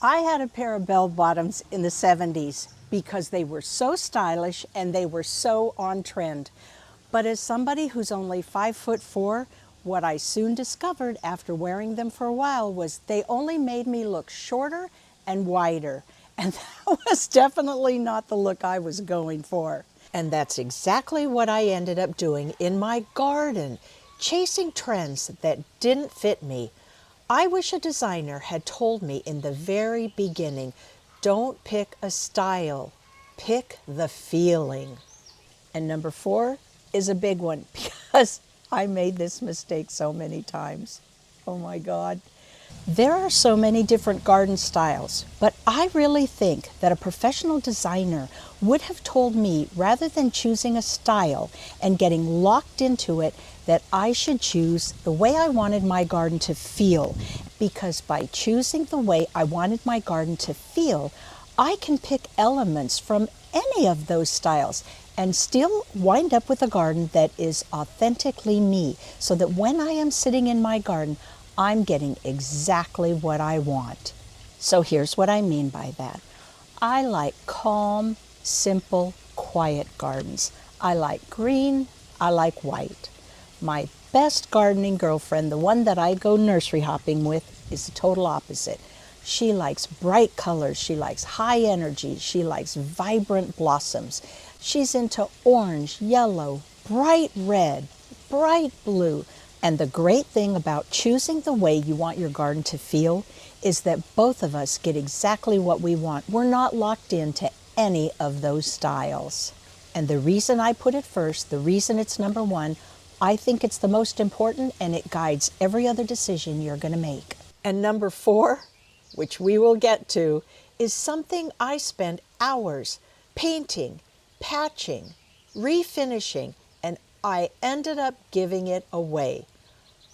I had a pair of bell bottoms in the 70s because they were so stylish and they were so on trend. But as somebody who's only 5'4", what I soon discovered after wearing them for a while was they only made me look shorter and wider. And that was definitely not the look I was going for. And that's exactly what I ended up doing in my garden, chasing trends that didn't fit me. I wish a designer had told me in the very beginning, don't pick a style, pick the feeling. And number 4 is a big one because I made this mistake so many times. Oh my God. There are so many different garden styles, but I really think that a professional designer would have told me, rather than choosing a style and getting locked into it, that I should choose the way I wanted my garden to feel. Because by choosing the way I wanted my garden to feel, I can pick elements from any of those styles and still wind up with a garden that is authentically me, so that when I am sitting in my garden, I'm getting exactly what I want. So here's what I mean by that. I like calm, simple, quiet gardens. I like green, I like white. My best gardening girlfriend, the one that I go nursery hopping with, is the total opposite. She likes bright colors, she likes high energy, she likes vibrant blossoms. She's into orange, yellow, bright red, bright blue. And the great thing about choosing the way you want your garden to feel is that both of us get exactly what we want. We're not locked into any of those styles. And the reason I put it first, the reason it's number 1, I think it's the most important, and it guides every other decision you're going to make. And number 4, which we will get to, is something I spend hours painting, patching, refinishing, and I ended up giving it away.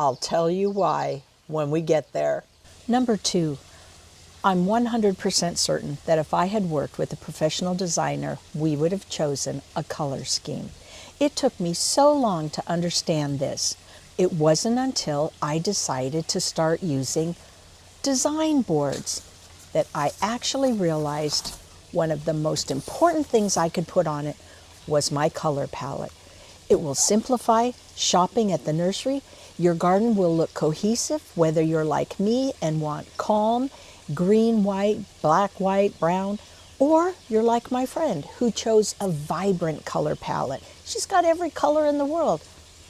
I'll tell you why when we get there. Number 2, I'm 100% certain that if I had worked with a professional designer, we would have chosen a color scheme. It took me so long to understand this. It wasn't until I decided to start using design boards that I actually realized one of the most important things I could put on it was my color palette. It will simplify shopping at the nursery. Your garden will look cohesive, whether you're like me and want calm, green, white, black, white, brown, or you're like my friend who chose a vibrant color palette. She's got every color in the world,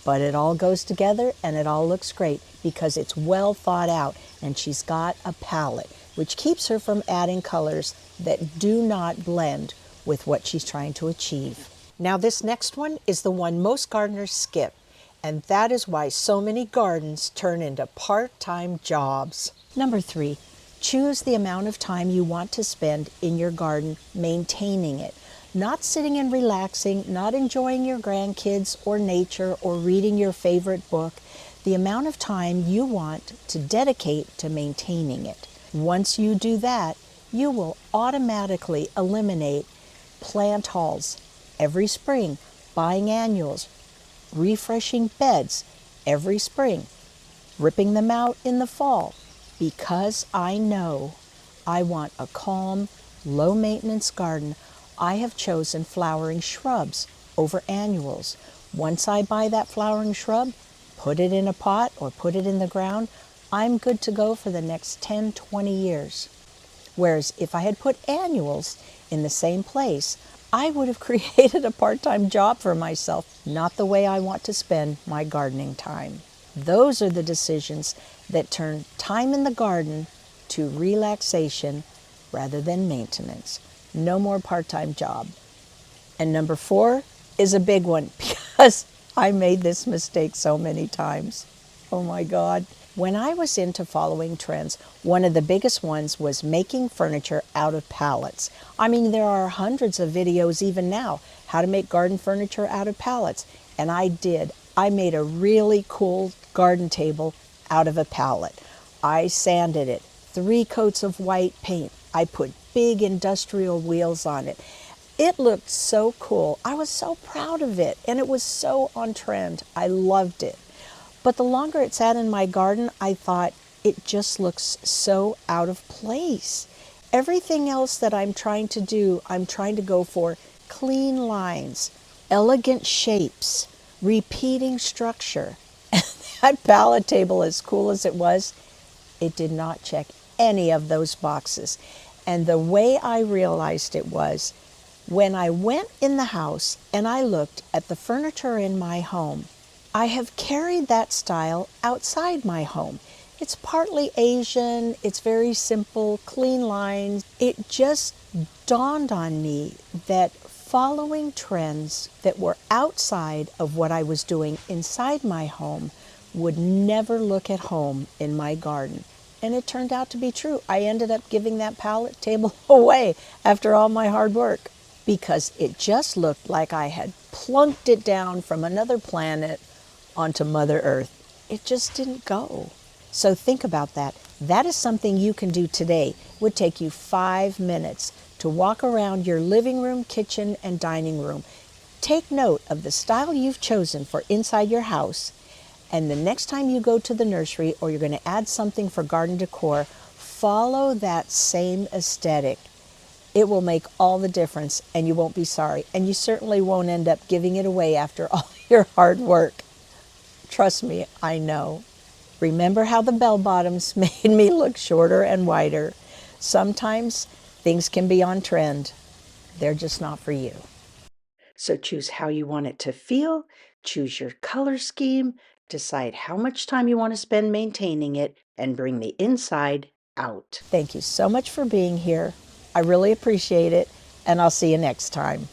but it all goes together and it all looks great because it's well thought out, and she's got a palette which keeps her from adding colors that do not blend with what she's trying to achieve. Now this next one is the one most gardeners skip, and that is why so many gardens turn into part-time jobs. Number 3, choose the amount of time you want to spend in your garden maintaining it. Not sitting and relaxing, not enjoying your grandkids or nature or reading your favorite book. The amount of time you want to dedicate to maintaining it. Once you do that, you will automatically eliminate plant hauls every spring, buying annuals, refreshing beds every spring, ripping them out in the fall, because I know I want a calm, low-maintenance garden. I have chosen flowering shrubs over annuals. Once I buy that flowering shrub, put it in a pot or put it in the ground, I'm good to go for the next 10, 20 years. Whereas if I had put annuals in the same place, I would have created a part-time job for myself, not the way I want to spend my gardening time. Those are the decisions that turn time in the garden to relaxation rather than maintenance. No more part-time job. And number 4 is a big one because I made this mistake so many times. Oh my God. When I was into following trends, one of the biggest ones was making furniture out of pallets. I mean, there are hundreds of videos even now, how to make garden furniture out of pallets. And I did. I made a really cool garden table out of a pallet. I sanded it, 3 coats of white paint. I put big industrial wheels on it. It looked so cool. I was so proud of it, and it was so on trend. I loved it. But the longer it sat in my garden, I thought it just looks so out of place. Everything else that I'm trying to do, I'm trying to go for clean lines, elegant shapes, repeating structure. That pallet table, as cool as it was, it did not check any of those boxes. And the way I realized it was when I went in the house and I looked at the furniture in my home, I have carried that style outside my home. It's partly Asian, it's very simple, clean lines. It just dawned on me that following trends that were outside of what I was doing inside my home would never look at home in my garden. And it turned out to be true. I ended up giving that pallet table away after all my hard work because it just looked like I had plunked it down from another planet onto Mother Earth. It just didn't go. So think about that. That is something you can do today. It would take you 5 minutes to walk around your living room, kitchen, and dining room. Take note of the style you've chosen for inside your house, and the next time you go to the nursery or you're going to add something for garden decor, follow that same aesthetic. It will make all the difference and you won't be sorry. And you certainly won't end up giving it away after all your hard work. Trust me, I know. Remember how the bell bottoms made me look shorter and wider. Sometimes things can be on trend. They're just not for you. So choose how you want it to feel, choose your color scheme, decide how much time you want to spend maintaining it, and bring the inside out. Thank you so much for being here. I really appreciate it, and I'll see you next time.